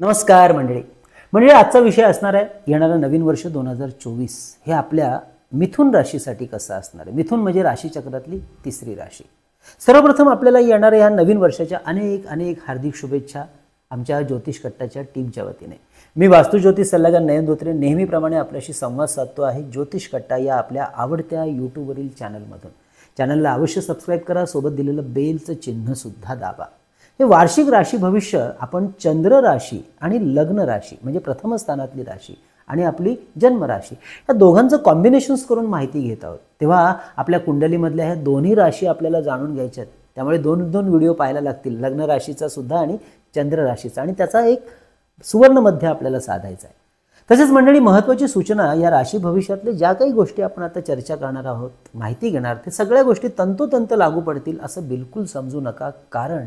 नमस्कार मंडळी आजचा विषय असणार आहे येणारं नवीन वर्ष 2024 हे आपल्या मिथुन राशीसाठी कसं असणार आहे। मिथुन म्हणजे राशीचक्रातली तिसरी राशी। सर्वप्रथम आपल्याला येणाऱ्या या नवीन वर्षाच्या अनेक हार्दिक शुभेच्छा आमच्या ज्योतिष कट्टाच्या टीमच्या वतीने। मी वास्तु ज्योतिष सल्लागार नयन धोत्रे नेहमीप्रमाणे आपल्याशी संवाद साधतो आहे ज्योतिष कट्टा या आपल्या आवडत्या यूट्यूबवरील चॅनलमधून। चॅनलला अवश्य सबस्क्राइब करा, सोबत दिलेलं बेलचं चिन्ह सुद्धा दाबा। हे वार्षिक राशी भविष्य आपण चंद्र राशी आणि लग्न राशी म्हणजे प्रथम स्थानातली राशी आणि आपली जन्म राशी या दोघांचं कॉम्बिनेशन्स करून माहिती घेत आहोत। तेव्हा आपल्या कुंडलीमधल्या ह्या दोन्ही राशी आपल्याला जाणून घ्यायच्यात, त्यामुळे दोन व्हिडिओ पाहायला लागतील, लग्न राशीचा सुद्धा आणि चंद्र राशीचा, आणि त्याचा एक सुवर्ण मध्य आपल्याला साधायचा आहे। तसेच मंडळी, महत्त्वाची सूचना, या राशी भविष्यातल्या ज्या काही गोष्टी आपण आता चर्चा करणार आहोत, माहिती घेणार, ते सगळ्या गोष्टी तंतोतंत लागू पडतील असं बिलकुल समजू नका। कारण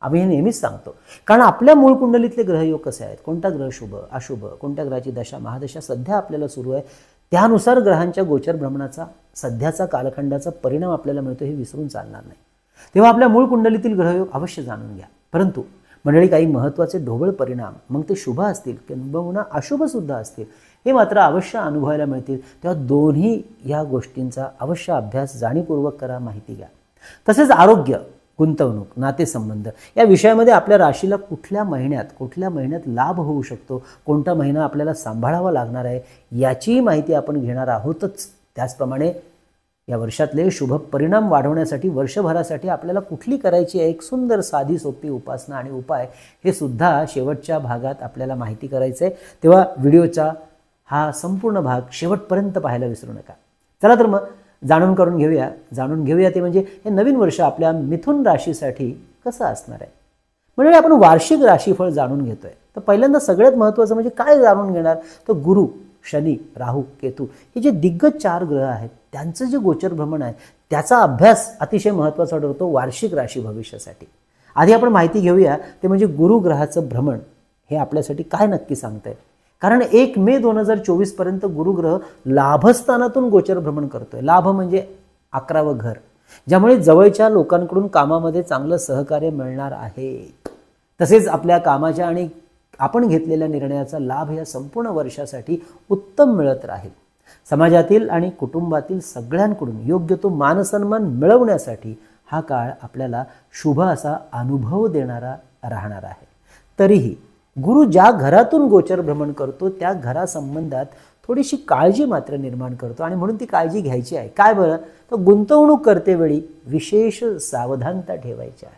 आम्ही हे नेहमीच सांगतो, कारण आपल्या मूळ कुंडलीतले ग्रहयोग कसे आहेत, कोणता ग्रह शुभ अशुभ, कोणत्या ग्रहाची दशा महादशा सध्या आपल्याला सुरू आहे, त्यानुसार ग्रहांच्या गोचर भ्रमणाचा सध्याचा कालखंडाचा परिणाम आपल्याला मिळतो हे विसरून चालणार नाही। तेव्हा आपल्या मूळ कुंडलीतील ग्रहयोग अवश्य जाणून घ्या। परंतु मंडळी, काही महत्त्वाचे ढोबळ परिणाम, मग ते शुभ असतील किंवा अशुभ सुद्धा असतील, हे मात्र अवश्य अनुभवायला मिळतील। तेव्हा दोन्ही या गोष्टींचा अवश्य अभ्यास जाणीवपूर्वक करा, माहिती घ्या। तसेच आरोग्य, गुंतवणूक, नातेसंबंध या विषयामध्ये आपल्या राशीला कुठल्या महिन्यात लाभ होऊ शकतो, कोणता महिना आपल्याला सांभाळावा लागणार आहे, याची माहिती आपण घेणार आहोतच। त्याचप्रमाणे या वर्षातले शुभ परिणाम वाढवण्यासाठी वर्षभरासाठी आपल्याला कुठली करायची आहे एक सुंदर साधी सोपी उपासना आणि उपाय, हे सुद्धा शेवटच्या भागात आपल्याला माहिती करायचं आहे। तेव्हा व्हिडिओचा हा संपूर्ण भाग शेवटपर्यंत पाहायला विसरू नका। चला तर मग जाणून घेऊया ते म्हणजे हे नवीन वर्ष आपल्या मिथुन राशीसाठी कसं असणार आहे। म्हणजे आपण वार्षिक राशीफळ जाणून घेतोय, तर पहिल्यांदा सगळ्यात महत्त्वाचं म्हणजे काय जाणून घेणार, तर गुरु, शनी, राहू, केतू हे जे दिग्गज 4 ग्रह आहेत त्यांचं जे गोचर भ्रमण आहे त्याचा अभ्यास अतिशय महत्त्वाचा ठरतो वार्षिक राशी भविष्यासाठी। आधी आपण माहिती घेऊया ते म्हणजे गुरु ग्रहाचं भ्रमण हे आपल्यासाठी काय नक्की सांगतंय। कारण 1 मे 2024 पर्यंत गुरुग्रह लाभस्थानातून गोचर भ्रमण करतोय। लाभ म्हणजे 11वं घर, ज्यामुळे जवळच्या लोकांकडून कामामध्ये चांगलं सहकार्य मिळणार आहे। तसेच आपल्या कामाच्या आणि आपण घेतलेल्या निर्णयाचा लाभ या संपूर्ण वर्षासाठी उत्तम मिळत राहील। समाजातील आणि कुटुंबातील सगळ्यांकडून योग्य तो मानसन्मान मिळवण्यासाठी हा काळ आपल्याला शुभ असा अनुभव देणारा राहणार आहे। तरीही गुरु ज्या घरातून गोचर भ्रमण करतो त्या घरासंबंधात थोडीशी काळजी मात्र निर्माण करतो, आणि म्हणून ती काळजी घ्यायची आहे। काय बरं, तर गुंतवणूक करतेवेळी विशेष सावधानता ठेवायची आहे।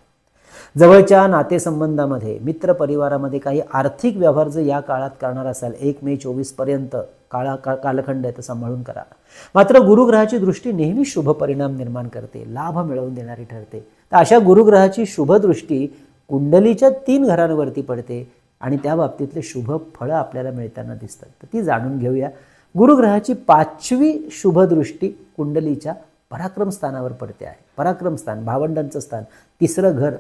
जवळच्या नातेसंबंधामध्ये, मित्र परिवारामध्ये काही आर्थिक व्यवहार जर या काळात करणार असाल, 1 मे 24 पर्यंत कालखंड आहे, तर सांभाळून करा। मात्र गुरुग्रहाची दृष्टी नेहमी शुभ परिणाम निर्माण करते, लाभ मिळवून देणारी ठरते। तर अशा गुरुग्रहाची शुभ दृष्टी कुंडलीच्या 3 घरांवरती पडते आणि त्या बाबतीतले शुभ फळं आपल्याला मिळताना दिसतात, तर ती जाणून घेऊया। गुरुग्रहाची 5वी शुभ दृष्टी कुंडलीच्या पराक्रम स्थानावर पडते आहे। पराक्रम स्थान, भावंडांचं स्थान, 3रं घर,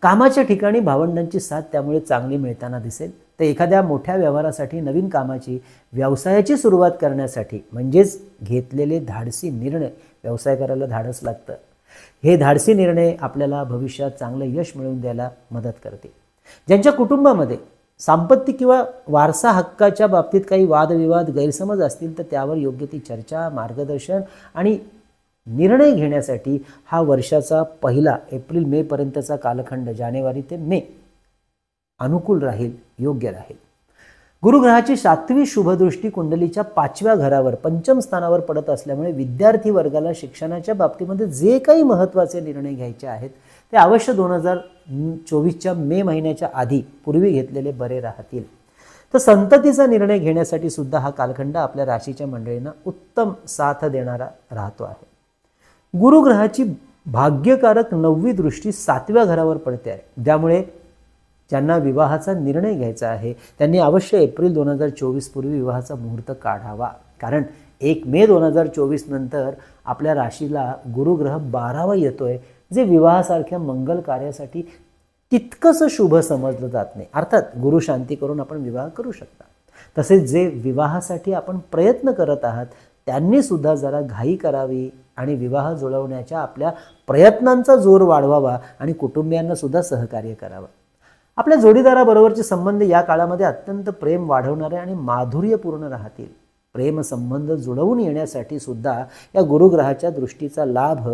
कामाच्या ठिकाणी भावंडांची साथ त्यामुळे चांगली मिळताना दिसेल। तर एखाद्या मोठ्या व्यवहारासाठी, नवीन कामाची, व्यवसायाची सुरुवात करण्यासाठी म्हणजेच घेतलेले धाडसी निर्णय, व्यवसाय करायला धाडस लागतं, हे धाडसी निर्णय आपल्याला भविष्यात चांगलं यश मिळवून द्यायला मदत करते। ज्यांच्या कुटुंबामध्ये संपत्ती किंवा वारसा हक्काच्या बाबतीत काही वादविवाद, गैरसमज असतील, तर त्यावर योग्य ती चर्चा, मार्गदर्शन आणि निर्णय घेण्यासाठी हा वर्षाचा पहिला एप्रिल मे पर्यंतचा कालखंड, जानेवारी ते मे, अनुकूल राहील, योग्य राहील। गुरुग्रहाची 7वी शुभदृष्टी कुंडलीच्या 5व्या घरावर, पंचम स्थानावर पडत असल्यामुळे विद्यार्थी वर्गाला शिक्षणाच्या बाबतीमध्ये जे काही महत्त्वाचे निर्णय घ्यायचे आहेत ते अवश्य 2024च्या मे महिन्याच्या आधी पूर्वी घेतलेले बरे राहतील। तर संततीचा निर्णय घेण्यासाठी सुद्धा हा कालखंड आपल्या राशीच्या मंडळींना उत्तम साथ देणारा राहतो आहे। गुरुग्रहाची भाग्यकारक 9वी दृष्टी 7व्या घरावर पडते आहे, ज्यामुळे ज्यांना विवाहाचा निर्णय घ्यायचा आहे त्यांनी अवश्य एप्रिल 2024 पूर्वी विवाहाचा मुहूर्त काढावा। कारण 1 मे 2024 नंतर आपल्या राशीला गुरुग्रह 12वा येतोय, जे विवाहासारख्या मंगल कार्यासाठी तितकंसं शुभ समजलं जात नाही। अर्थात गुरु शांती करून आपण विवाह करू शकता। तसेच जे विवाहासाठी आपण प्रयत्न करत आहात त्यांनी सुद्धा जरा घाई करावी आणि विवाह जुळवण्याच्या आपल्या प्रयत्नांचा जोर वाढवावा आणि कुटुंबियांना सुद्धा सहकार्य करावं। आपल्या जोडीदाराबरोबरचे संबंध या काळामध्ये अत्यंत प्रेम वाढवणारे आणि माधुर्यपूर्ण राहतील. प्रेम संबंध जुळवून येण्यासाठी सुद्धा या गुरुग्रहाच्या दृष्टीचा लाभ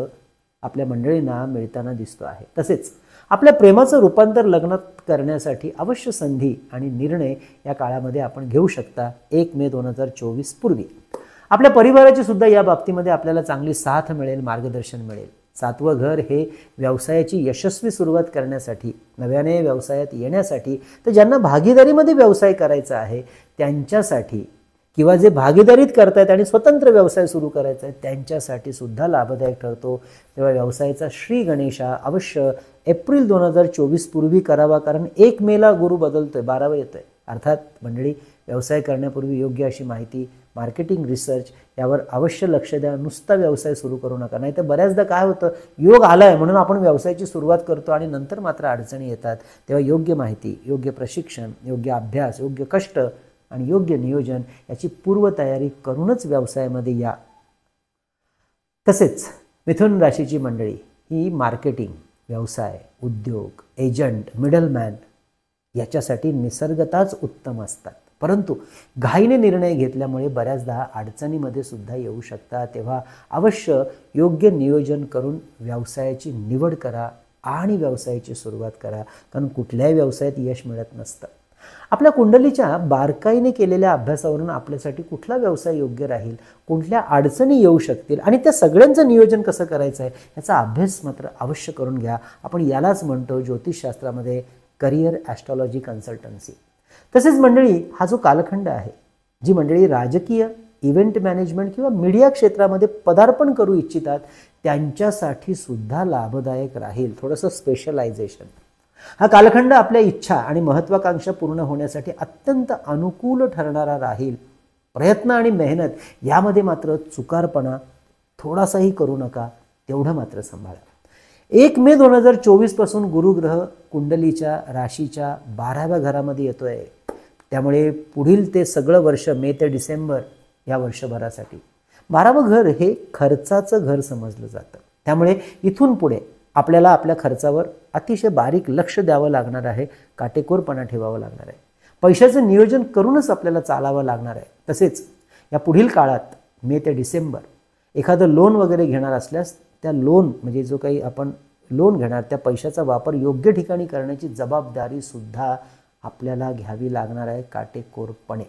आपल्या मंडळींना मिळताना दिसतो आहे. तसेच आपल्या प्रेमाचं रूपांतर लग्नात करण्यासाठी अवश्य संधी आणि निर्णय या काळामध्ये आपण घेऊ शकता. 1 मे 2024 पूर्वी आपल्या परिवाराची सुद्धा या बाबतीमध्ये आपल्याला चांगली साथ मिळेल, मार्गदर्शन मिळेल. 7वं घर हे व्यवसायाची यशस्वी सुरुवात करण्यासाठी, नव्याने व्यवसायात येण्यासाठी, तर ज्यांना भागीदारीमध्ये व्यवसाय करायचा आहे त्यांच्यासाठी किंवा जे भागीदारीत करतायत आणि स्वतंत्र व्यवसाय सुरू करायचा आहे त्यांच्यासाठी सुद्धा लाभदायक ठरतो. तेव्हा व्यवसायाचा श्री गणेशा अवश्य एप्रिल 2024 पूर्वी करावा, कारण 1 मेला गुरु बदलतोय, 12वा येतोय. अर्थात मंडळी, व्यवसाय करण्यापूर्वी योग्य अशी माहिती, मार्केटिंग, रिसर्च यावर अवश्य लक्ष द्या. नुसता व्यवसाय सुरू करू नका. नाही तर बऱ्याचदा काय होतं, योग आलाय म्हणून आपण व्यवसायाची सुरुवात करतो आणि नंतर मात्र अडचणी येतात. तेव्हा योग्य माहिती, योग्य प्रशिक्षण, योग्य अभ्यास, योग्य कष्ट आणि योग्य नियोजन याची पूर्वतयारी करूनच व्यवसायामध्ये या. तसेच मिथुन राशीची मंडळी ही मार्केटिंग, व्यवसाय, उद्योग, एजंट, मिडलमॅन याच्यासाठी निसर्गताच उत्तम असतात. परंतु घाईने निर्णय घेतल्यामुळे बऱ्याचदा अडचणीमध्ये सुद्धा येऊ शकतात. तेव्हा अवश्य योग्य नियोजन करून व्यवसायाची निवड करा आणि व्यवसायाची सुरुवात करा, कारण कुठल्याही व्यवसायात यश मिळत नसतं. आपल्या कुंडलीच्या बारकाईने केलेल्या अभ्यासावरून आपल्यासाठी कुठला व्यवसाय योग्य राहील, कुठल्या अडचणी येऊ शकतील आणि त्या सगळ्यांचं नियोजन कसं करायचं आहे याचा अभ्यास मात्र अवश्य करून घ्या. आपण यालाच म्हणतो ज्योतिषशास्त्रामध्ये करिअर ॲस्ट्रॉलॉजी कन्सल्टन्सी. तसेच मंडळी, हा जो कालखंड आहे, जी मंडळी राजकीय, इव्हेंट मॅनेजमेंट किंवा मीडिया क्षेत्रामध्ये पदार्पण करू इच्छितात त्यांच्यासाठी सुद्धा लाभदायक राहील. थोडंसं स्पेशलायझेशन. हा कालखंड आपल्या इच्छा आणि महत्त्वाकांक्षा पूर्ण होण्यासाठी अत्यंत अनुकूल ठरणारा राहील. प्रयत्न आणि मेहनत यामध्ये मात्र चुकारपणा थोडासाही करू नका, तेवढं मात्र सांभाळा. 1 मे 2024 पासून गुरुग्रह कुंडलीच्या राशीच्या 12व्या घरामध्ये येतोय. त्यामुळे पुढील ते सगळं वर्ष, मे ते डिसेंबर या वर्षभरासाठी 12वं घर हे खर्चाचं घर समजलं जातं. त्यामुळे इथून पुढे आपल्याला आपल्या खर्चावर अतिशय बारीक लक्ष द्यावं लागणार आहे, काटेकोरपणा ठेवावं लागणार आहे. पैशाचं नियोजन करूनच आपल्याला चालावं लागणार आहे. तसेच या पुढील काळात मे ते डिसेंबर एखादं लोन वगैरे घेणार असल्यास त्या लोन, म्हणजे जो काही आपण लोन घेणार त्या पैशाचा वापर योग्य ठिकाणी करण्याची जबाबदारी सुद्धा आपल्याला घ्यावी लागणार आहे काटेकोरपणे.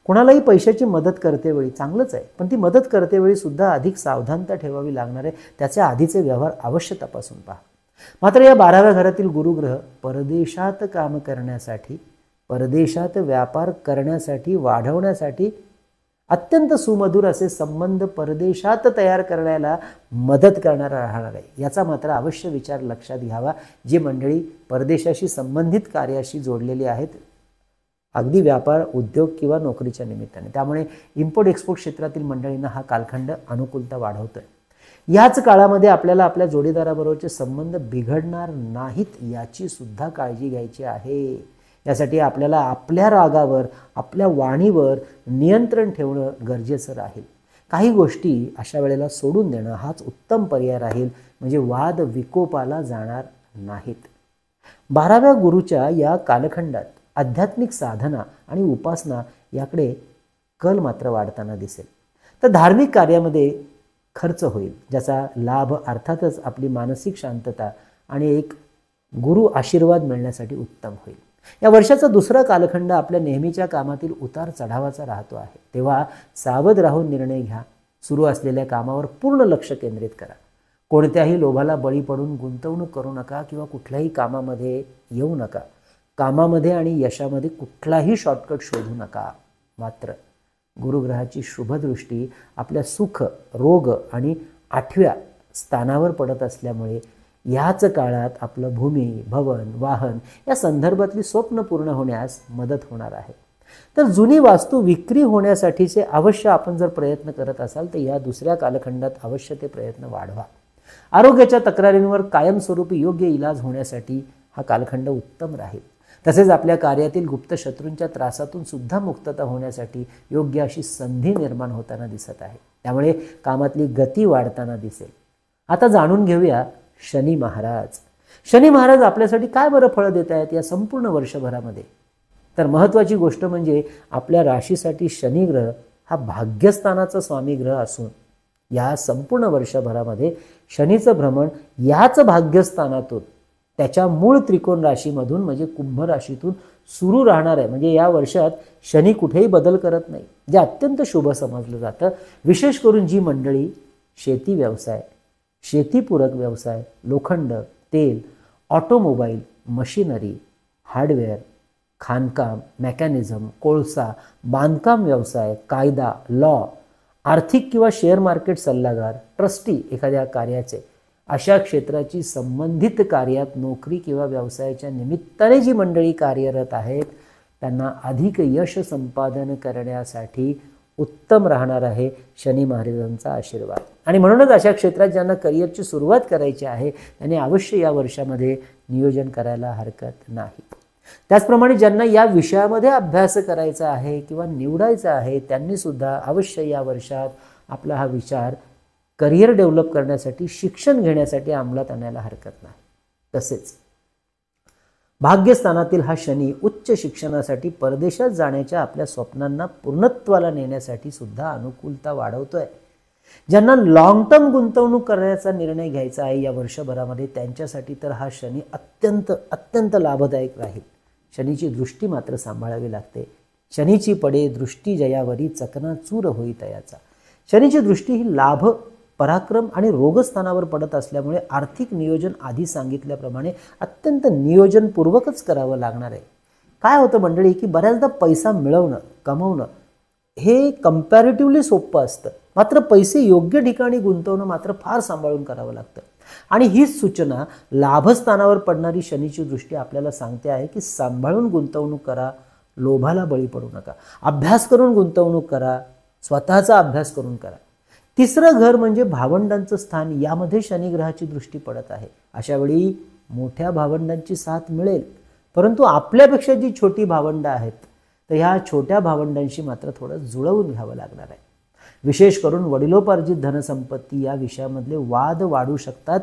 कोणालाही पैशाची मदत करतेवेळी चांगलंच आहे, पण ती मदत करतेवेळी सुद्धा अधिक सावधानता ठेवावी लागणार आहे. त्याचे आधीचे व्यवहार अवश्य तपासून पहा. मात्र या 12व्या घरातील गुरुग्रह परदेशात काम करण्यासाठी, परदेशात व्यापार करण्यासाठी, वाढवण्यासाठी अत्यंत सुमधुर असे संबंध परदेशात तयार करण्याला मदत करणारा राहणार आहे. याचा मात्र अवश्य विचार लक्षात घ्यावा. जी मंडळी परदेशाशी संबंधित कार्याशी जोडलेली आहेत, अगदी व्यापार, उद्योग किंवा नोकरीच्या निमित्ताने. त्यामुळे इम्पोर्ट एक्सपोर्ट क्षेत्रातील मंडळींना हा कालखंड अनुकूलता वाढवतोय. याच काळामध्ये आपल्याला आपल्या जोडीदाराबरोबरचे संबंध बिघडणार नाहीत याची सुद्धा काळजी घ्यायची आहे. यासाठी आपल्याला आपल्या रागावर, आपल्या वाणीवर नियंत्रण ठेवणं गरजेचं राहील. काही गोष्टी अशा वेळेला सोडून देणं हाच उत्तम पर्याय राहील, म्हणजे वाद विकोपाला जाणार नाहीत. 12व्या गुरुच्या या कालखंडात आध्यात्मिक साधना आणि उपासना याकडे कल मात्र वाढताना दिसेल. तर धार्मिक कार्यामध्ये खर्च होईल, ज्याचा लाभ अर्थातच आपली मानसिक शांतता आणि एक गुरु आशीर्वाद मिळण्यासाठी उत्तम होईल. या वर्षाचा दुसरा कालखंड आपल्या नेहमीच्या कामातील उतार चढावाचा राहतो आहे. तेव्हा सावध राहून निर्णय घ्या. सुरू असलेल्या कामावर पूर्ण लक्ष केंद्रित करा. कोणत्याही लोभाला बळी पडून गुंतवणूक करू नका किंवा कुठल्याही कामामध्ये येऊ नका. कामामध्ये आणि यशामध्ये कुठलाही शॉर्टकट शोधू नका. मात्र गुरुग्रहाची शुभदृष्टी आपल्या सुख, रोग आणि 8व्या स्थानावर पडत असल्यामुळे याच काळात आपलं भूमी, भवन, वाहन या संदर्भातली स्वप्न पूर्ण होण्यास मदत होणार आहे. तर जुनी वास्तू विक्री होण्यासाठीचे अवश्य आपण जर प्रयत्न करत असाल तर या दुसऱ्या कालखंडात अवश्य ते प्रयत्न वाढवा. आरोग्याच्या तक्रारींवर कायमस्वरूपी योग्य इलाज होण्यासाठी हा कालखंड उत्तम राहील. तसेच आपल्या कार्यातील गुप्त शत्रूंच्या त्रासातून सुद्धा मुक्तता होण्यासाठी योग्य अशी संधी निर्माण होताना दिसत आहे. त्यामुळे कामातली गती वाढताना दिसेल. आता जाणून घेऊया शनी महाराज. शनी महाराज आपल्यासाठी काय बरं फळं देत आहेत या संपूर्ण वर्षभरामध्ये? तर महत्त्वाची गोष्ट म्हणजे आपल्या राशीसाठी शनी ग्रह हा भाग्यस्थानाचा स्वामी ग्रह असून या संपूर्ण वर्षभरामध्ये शनीचं भ्रमण याच भाग्यस्थानातून त्याच्या मूळ त्रिकोण राशीमधून म्हणजे कुंभ राशीतून सुरू राहणार आहे. म्हणजे या वर्षात शनी कुठेही बदल करत नाही, जे अत्यंत शुभ समजलं जातं. विशेष करून जी मंडळी शेती व्यवसाय, शेतीपूरक व्यवसाय, लोखंड, तेल, ऑटोमोबाईल, मशिनरी, हार्डवेअर, खाणकाम, मेकॅनिझम, कोळसा, बांधकाम व्यवसाय, कायदा, लॉ, आर्थिक किंवा शेअर मार्केट सल्लागार, ट्रस्टी एखाद्या कार्याचे, अशा क्षेत्राची संबंधित कार्यात नोकरी किंवा व्यवसायाच्या निमित्ताने जी मंडळी कार्यरत आहेत त्यांना अधिक यश संपादन करण्यासाठी उत्तम राहणार आहे शनी महाराजांचा आशीर्वाद. आणि म्हणूनच अशा क्षेत्रात ज्यांना करिअरची सुरुवात करायची आहे त्यांनी अवश्य या वर्षामध्ये नियोजन करायला हरकत नाही. त्याचप्रमाणे ज्यांना या विषयामध्ये अभ्यास करायचा आहे किंवा निवडायचा आहे त्यांनी सुद्धा अवश्य या वर्षात आपला हा विचार करिअर डेव्हलप करण्यासाठी, शिक्षण घेण्यासाठी अंमलात आणायला हरकत नाही. तसेच भाग्यस्थानातील हा शनी उच्च शिक्षणासाठी परदेशात जाण्याच्या आपल्या स्वप्नांना पूर्णत्वाला नेण्यासाठी सुद्धा अनुकूलता वाढवतोय. ज्यांना लॉंग टर्म गुंतवणूक करण्याचा निर्णय घ्यायचा आहे या वर्षभरामध्ये त्यांच्यासाठी तर हा शनी अत्यंत अत्यंत लाभदायक राहील. शनीची दृष्टी मात्र सांभाळावी लागते. शनीची पडे दृष्टी जयावरी चकनाचूर होई तयाचा. शनीची दृष्टी ही लाभ, पराक्रम आणि रोगस्थानावर पडत असल्यामुळे आर्थिक नियोजन आधी सांगितल्याप्रमाणे अत्यंत नियोजनपूर्वकच करावं लागणार आहे. काय होतं मंडळी की बऱ्याचदा पैसा मिळवणं, कमवणं हे कंपॅरेटिव्हली सोपं असतं, मात्र पैसे योग्य ठिकाणी गुंतवणं मात्र फार सांभाळून करावं लागतं. आणि हीच सूचना लाभस्थानावर पडणारी शनीची दृष्टी आपल्याला सांगते आहे की सांभाळून गुंतवणूक करा, लोभाला बळी पडू नका, अभ्यास करून गुंतवणूक करा, स्वतःचा अभ्यास करून करा. तिसरं घर म्हणजे भावंडांचं स्थान, यामध्ये शनी ग्रहाची दृष्टी पडत आहे. अशा वेळी मोठ्या भावंडांची साथ मिळेल, परंतु आपल्यापेक्षा जी छोटी भावंडं आहेत तर ह्या छोट्या भावंडांशी मात्र थोडं जुळवून घ्यावं लागणार आहे. विशेष करून वडिलोपार्जित धनसंपत्ती या विषयामधले वाद वाढू शकतात.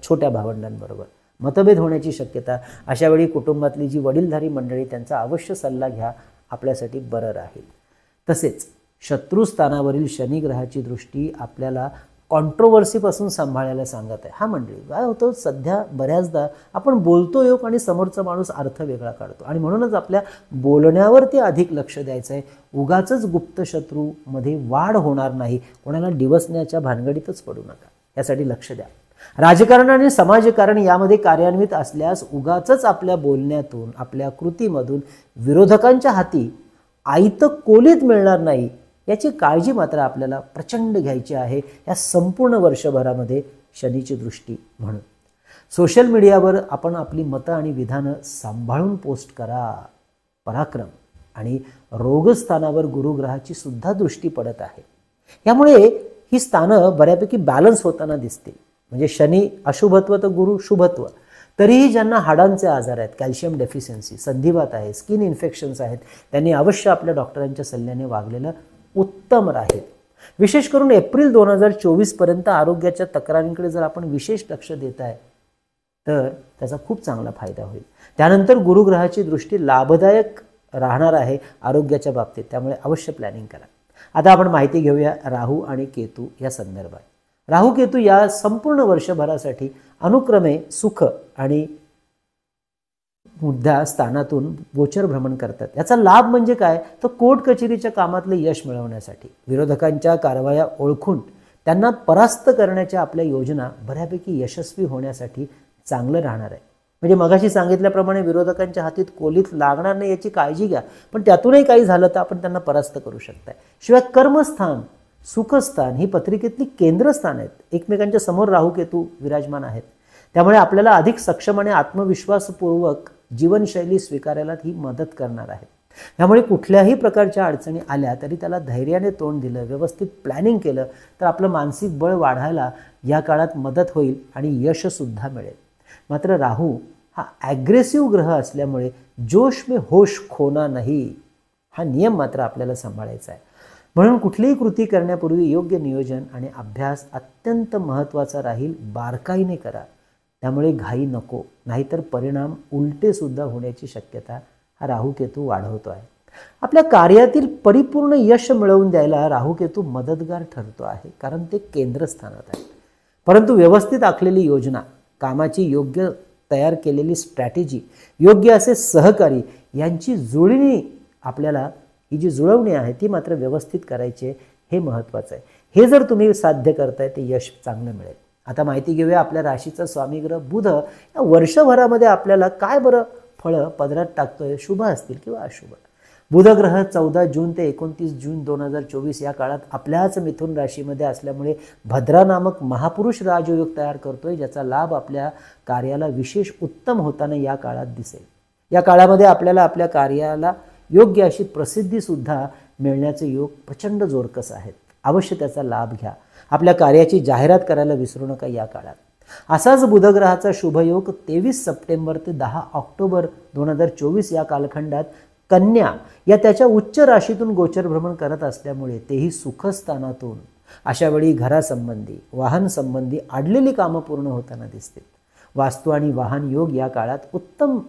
छोट्या भावंडांबरोबर मतभेद होण्याची शक्यता. अशा वेळी कुटुंबातली जी वडीलधारी मंडळी त्यांचा अवश्य सल्ला घ्या, आपल्यासाठी बरं राहील. तसेच शत्रुस्थानावरील शनी ग्रहाची दृष्टी आपल्याला कॉन्ट्रोवर्सीपासून सांभाळायला सांगत आहे. हा मंडळी काय होतं, सध्या बऱ्याचदा आपण बोलतो योग आणि समोरचा माणूस अर्थ वेगळा काढतो आणि म्हणूनच आपल्या बोलण्यावरती अधिक लक्ष द्यायचं आहे. उगाचच गुप्त शत्रूमध्ये वाढ होणार नाही, कोणाला डिवसण्याच्या भानगडीतच पडू नका, यासाठी लक्ष द्या. राजकारण आणि समाजकारण यामध्ये कार्यान्वित असल्यास उगाचच आपल्या बोलण्यातून, आपल्या कृतीमधून विरोधकांच्या हाती आयतं कोलीत मिळणार नाही, याची काळजी मात्र आपल्याला प्रचंड घ्यायची आहे या संपूर्ण वर्षभरामध्ये शनीची दृष्टी म्हणून. सोशल मीडियावर आपण आपली मतं आणि विधानं सांभाळून पोस्ट करा. पराक्रम आणि रोगस्थानावर गुरुग्रहाची सुद्धा दृष्टी पडत आहे. यामुळे ही स्थानं बऱ्यापैकी बॅलन्स होताना दिसतील. म्हणजे शनी अशुभत्व तर गुरु शुभत्व. तरीही ज्यांना हाडांचे आजार आहेत, कॅल्शियम डेफिशियन्सी, संधिवात आहे, स्किन इन्फेक्शन्स आहेत, त्यांनी अवश्य आपल्या डॉक्टरांच्या सल्ल्याने वागलेलं उत्तम राहील. विशेष करून एप्रिल 2024 पर्यंत आरोग्याच्या तक्रारींकडे जर आपण विशेष लक्ष देत आहे तर त्याचा खूप चांगला फायदा होईल. त्यानंतर गुरुग्रहाची दृष्टी लाभदायक राहणार आहे आरोग्याच्या बाबतीत, त्यामुळे अवश्य प्लॅनिंग करा. आता आपण माहिती घेऊया राहू आणि केतू या संदर्भात. राहू केतू या संपूर्ण वर्षभरासाठी अनुक्रमे सुख आणि मुद्दा स्थानातून गोचर भ्रमण करतात. याचा लाभ म्हणजे काय, तर कोर्ट कचेरीच्या कामातले यश मिळवण्यासाठी, विरोधकांच्या कारवाया ओळखून त्यांना परास्त करण्याच्या आपल्या योजना बऱ्यापैकी यशस्वी होण्यासाठी चांगलं राहणार आहे. म्हणजे मगाशी सांगितल्याप्रमाणे विरोधकांच्या हातीत कोलीत लागणार नाही याची काळजी घ्या, पण त्यातूनही काही झालं तर आपण त्यांना परास्त करू शकताय. शिवाय कर्मस्थान, सुखस्थान ही पत्रिकेतली केंद्रस्थान आहेत. एकमेकांच्या समोर राहू केतू विराजमान आहेत, त्यामुळे आपल्याला अधिक सक्षम आणि आत्मविश्वासपूर्वक जीवनशैली स्वीकारायला ही मदत करणार आहे. त्यामुळे कुठल्याही प्रकारच्या अडचणी आल्या तरी त्याला धैर्याने तोंड दिलं, व्यवस्थित प्लॅनिंग केलं तर आपलं मानसिक बळ वाढायला या काळात मदत होईल आणि यशसुद्धा मिळेल. मात्र राहू हा ॲग्रेसिव्ह ग्रह असल्यामुळे जोश में होश खोना नाही हा नियम मात्र आपल्याला सांभाळायचा आहे. म्हणून कुठलीही कृती करण्यापूर्वी योग्य नियोजन आणि अभ्यास अत्यंत महत्त्वाचा राहील. बारकाईने करा, त्यामुळे घाई नको, नाहीतर परिणाम उलटे सुद्धा होण्याची शक्यता हा राहू-केतू वाढवतो आहे. आपल्या कार्यातील परिपूर्ण यश मिळवून द्यायला राहू-केतू मदतगार ठरतो आहे, कारण ते केंद्रस्थानात आहे. परंतु व्यवस्थित आखलेली योजना, कामाची योग्य तयार केलेली स्ट्रॅटेजी, योग्य असे सहकारी यांची जुळणी आपल्याला, ही जी जुळवणी आहे ती मात्र व्यवस्थित करायची आहे, हे महत्त्वाचं आहे. हे जर तुम्ही साध्य करताय ते यश चांगलं मिळेल. आता माहिती घेऊया आपल्या राशीचा स्वामीग्रह बुध या वर्षभरामध्ये आपल्याला काय बरं फळं पदरात टाकतोय, शुभ असतील किंवा अशुभ. बुध ग्रह 14 जून ते 29 जून 2024 या काळात आपल्याच मिथुन राशीमध्ये असल्यामुळे भद्रा नामक महापुरुष राजयोग तयार करतोय, ज्याचा लाभ आपल्या कार्याला विशेष उत्तम होताना या काळात दिसेल. या काळामध्ये आपल्याला आपल्या कार्याला योग्य अशी प्रसिद्धीसुद्धा मिळण्याचे योग प्रचंड जोरकस आहेत. अवश्य त्याचा लाभ घ्या. आपल्या कार्याची जाहिरात करायला विसरू नका या काळात. असाच बुधग्रहाचा शुभयोग 23 सप्टेंबर ते 10 ऑक्टोबर 2024 या कालखंडात कन्या या त्याच्या उच्च राशीतून गोचर भ्रमण करत असल्यामुळे तेही सुखस्थानातून अशा वेळी घरासंबंधी, वाहन संबंधी आडलेली कामं पूर्ण होताना दिसतील. वास्तू आणि वाहन योग या काळात उत्तम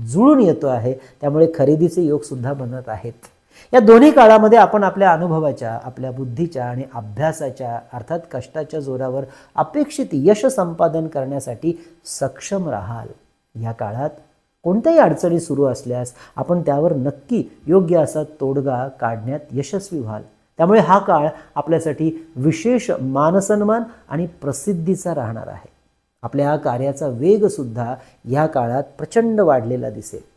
जुळून येतो आहे, त्यामुळे खरेदीचे योग सुद्धा बनत आहेत. या दोन्ही काळामध्ये आपण आपल्या अनुभवाच्या, आपल्या बुद्धीच्या आणि अभ्यासाच्या अर्थात कष्टाच्या जोरावर अपेक्षित यश संपादन करण्यासाठी सक्षम राहाल. या काळात कोणत्याही अडचणी सुरू असल्यास आपण त्यावर नक्की योग्य असा तोडगा काढण्यात यशस्वी व्हाल. त्यामुळे हा काळ आपल्यासाठी विशेष मानसन्मान आणि प्रसिद्धीचा राहणार आहे. आपल्या कार्याचा वेग सुद्धा या काळात प्रचंड वाढलेला दिसेल.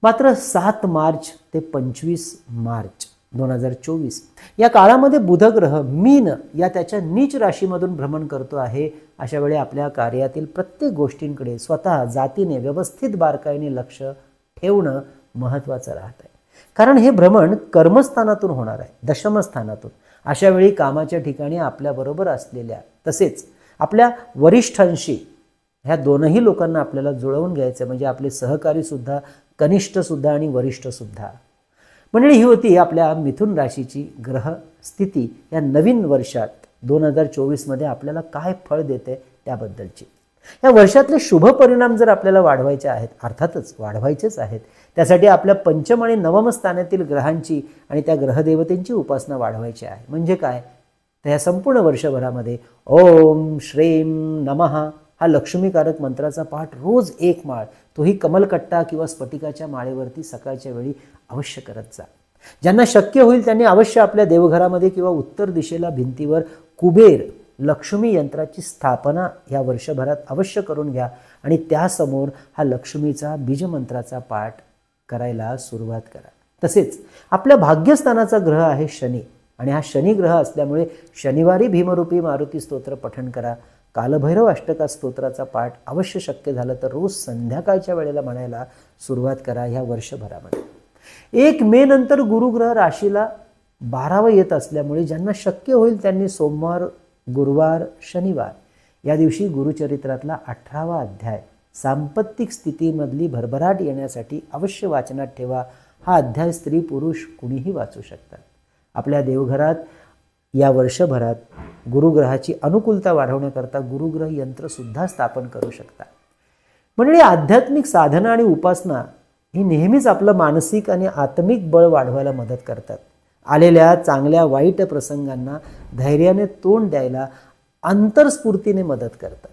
मात्र 7 मार्च ते 25 मार्च 2024 या काळामध्ये बुधग्रह मीन या त्याच्या नीच राशीमधून भ्रमण करतो आहे. अशा वेळी आपल्या कार्यातील प्रत्येक गोष्टींकडे स्वतः जातीने व्यवस्थित बारकाईने लक्ष ठेवणं महत्त्वाचं राहत आहे. कारण हे भ्रमण कर्मस्थानातून होणार आहे, दशमस्थानातून. अशा वेळी कामाच्या ठिकाणी आपल्याबरोबर असलेल्या तसेच आपल्या वरिष्ठांशी, ह्या दोनही लोकांना आपल्याला जुळवून घ्यायचं, म्हणजे आपले सहकारी सुद्धा, कनिष्ठ सुद्धा आणि वरिष्ठ सुद्धा. मंडळी, ही होती आपल्या मिथुन राशीची ग्रह स्थिती या नवीन वर्षात 2024 मध्ये आपल्याला काय फळ देते त्याबद्दलची. या वर्षातले शुभ परिणाम जर आपल्याला वाढवायचे आहेत, अर्थातच वाढवायचेच आहेत, त्यासाठी आपल्या पंचम आणि नवम स्थानातील ग्रहांची आणि त्या ग्रहदेवतेंची उपासना वाढवायची आहे. म्हणजे काय, तर या संपूर्ण वर्षभरामध्ये ओम श्रीम नमः हा लक्ष्मीकारक मंत्राचा पाठ रोज 1 माळ, तोही कमलकट्टा किंवा स्फटिकाच्या माळेवरती सकाळच्या वेळी अवश्य करत जा. ज्यांना शक्य होईल त्यांनी अवश्य आपल्या देवघरामध्ये किंवा उत्तर दिशेला भिंतीवर कुबेर लक्ष्मी यंत्राची स्थापना या वर्षभरात अवश्य करून घ्या आणि त्यासमोर हा लक्ष्मीचा बीजमंत्राचा पाठ करायला सुरुवात करा. तसेच आपल्या भाग्यस्थानाचा ग्रह आहे शनी, आणि हा शनी ग्रह असल्यामुळे शनिवारी भीमरूपी मारुती स्तोत्र पठण करा. कालभैरव अष्टका स्तोत्राचा पाठ अवश्य शक्य झालं तर रोज संध्याकाळच्या वेळेला म्हणायला सुरुवात करा. ह्या वर्षभरामध्ये 1 मे नंतर गुरुग्रह राशीला 12वा येत असल्यामुळे ज्यांना शक्य होईल त्यांनी सोमवार, गुरुवार, शनिवार या दिवशी गुरुचरित्रातला 18वा अध्याय सांपत्तिक स्थितीमधली भरभराट येण्यासाठी अवश्य वाचनात ठेवा. हा अध्याय स्त्री पुरुष कुणीही वाचू शकतात. आपल्या देवघरात या वर्षभरात गुरुग्रहाची अनुकूलता वाढवण्याकरता गुरुग्रह यंत्र सुद्धा स्थापन करू शकता. म्हणजे आध्यात्मिक साधना आणि उपासना ही नेहमीच आपलं मानसिक आणि आत्मिक बळ वाढवायला मदत करतात. आलेल्या चांगल्या वाईट प्रसंगांना धैर्याने तोंड द्यायला अंतरस्फूर्तीने मदत करतात.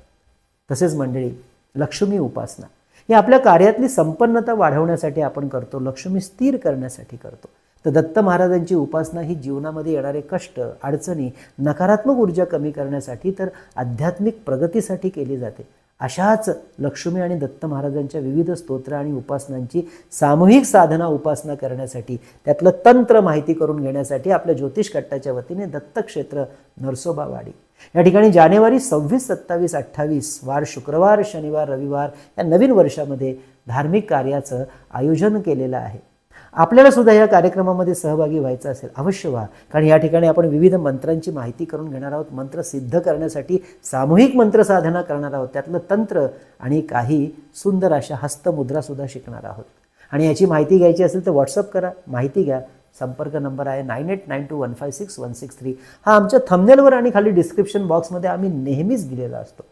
तसेच मंडळी, लक्ष्मी उपासना ही आपल्या कार्यातली संपन्नता वाढवण्यासाठी आपण करतो, लक्ष्मी स्थिर करण्यासाठी करतो. तर दत्त महाराजांची उपासना ही जीवनामध्ये येणारे कष्ट, अडचणी, नकारात्मक ऊर्जा कमी करण्यासाठी तर आध्यात्मिक प्रगतीसाठी केली जाते. अशाच लक्ष्मी आणि दत्त महाराजांच्या विविध स्तोत्र आणि उपासनांची सामूहिक साधना उपासना करण्यासाठी, त्यातलं तंत्र माहिती करून घेण्यासाठी आपल्या ज्योतिष कट्टाच्या वतीने दत्तक्षेत्र नरसोबावाडी या ठिकाणी जानेवारी 26, 27, 28 वार शुक्रवार, शनिवार, रविवार या नवीन वर्षामध्ये धार्मिक कार्याचं आयोजन केलेलं आहे. आपल्याला सुद्धा या कार्यक्रमामध्ये सहभागी व्हायचं असेल अवश्य व्हा, कारण या ठिकाणी आपण विविध मंत्रांची माहिती करून घेणार आहोत. मंत्र सिद्ध करण्यासाठी सामूहिक मंत्र साधना करणार आहोत, त्यातलं तंत्र आणि काही सुंदर अशा हस्तमुद्रा सुद्धा शिकणार आहोत. आणि याची माहिती घ्यायची असेल तर व्हॉट्सअप करा, माहिती घ्या. संपर्क नंबर आहे 9892156163. हा आमच्या थंबनेलवर आणि खाली डिस्क्रिप्शन बॉक्समध्ये आम्ही नेहमीच दिलेला असतो.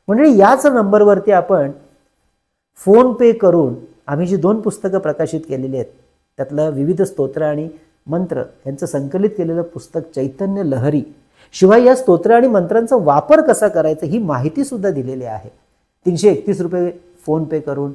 म्हणजे याच नंबरवरती आपण फोन पे करून आम्ही जी 2 पुस्तकं प्रकाशित केलेली आहेत त्यातलं विविध स्तोत्र आणि मंत्र यांचं संकलित केलेलं पुस्तक चैतन्य लहरी, शिवाय या स्तोत्र आणि मंत्रांचा वापर कसा करायचा ही माहिती सुद्धा दिलेली आहे. 331 रुपये फोन पे करून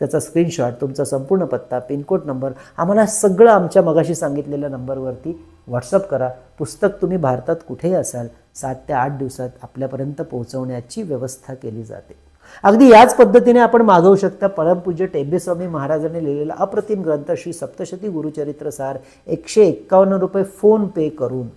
त्याचा स्क्रीनशॉट, तुमचा संपूर्ण पत्ता, पिनकोड नंबर आम्हाला सगळं आमच्या मगाशी सांगितलेल्या नंबरवरती व्हॉट्सअप करा. पुस्तक तुम्ही भारतात कुठेही असाल 7 ते 8 दिवसात आपल्यापर्यंत पोहोचवण्याची व्यवस्था केली जाते. अगदी याच पद्धतीने आपण मागवू शकता परमपूज्य टेंबेस्वामी महाराजांनी लिहिलेला अप्रतिम ग्रंथ श्री सप्तशती गुरुचरित्र सार 151 रुपये फोन पे करून.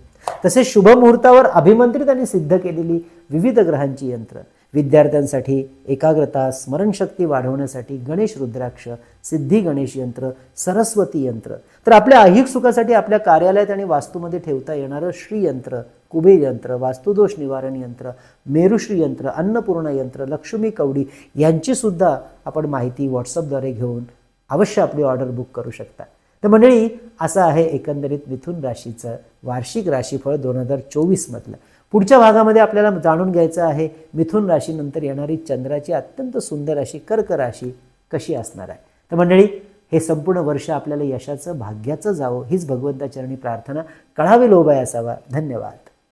तसेच शुभ मुहूर्तावर अभिमंत्रित आणि सिद्ध केलेली विविध ग्रहांची यंत्र, विद्यार्थ्यांसाठी एकाग्रता स्मरणशक्ती वाढवण्यासाठी गणेश रुद्राक्ष, सिद्धी गणेश यंत्र, सरस्वती यंत्र, तर आपल्या ऐहिक सुखासाठी आपल्या कार्यालयात आणि वास्तूमध्ये ठेवता येणारं श्री यंत्र, कुबेर यंत्र, वास्तुदोष निवारण यंत्र, मेरुश्री यंत्र, अन्नपूर्णा यंत्र, लक्ष्मी कवडी यांची सुद्धा आपण माहिती व्हॉट्सअपद्वारे घेऊन अवश्य आपली ऑर्डर बुक करू शकता. तर मंडळी, असं आहे एकंदरीत मिथुन राशीचं वार्षिक राशीफळ 2024 मधलं. पुढच्या भागामध्ये आपल्याला जाणून घ्यायचं आहे मिथुन राशीनंतर येणारी चंद्राची अत्यंत सुंदर अशी कर्क राशी कशी असणार आहे. तर मंडळी, हे संपूर्ण वर्ष आपल्याला यशाचं भाग्याचं जावं हीच भगवंताचरणी प्रार्थना. कळावे लोभाय असावा. धन्यवाद.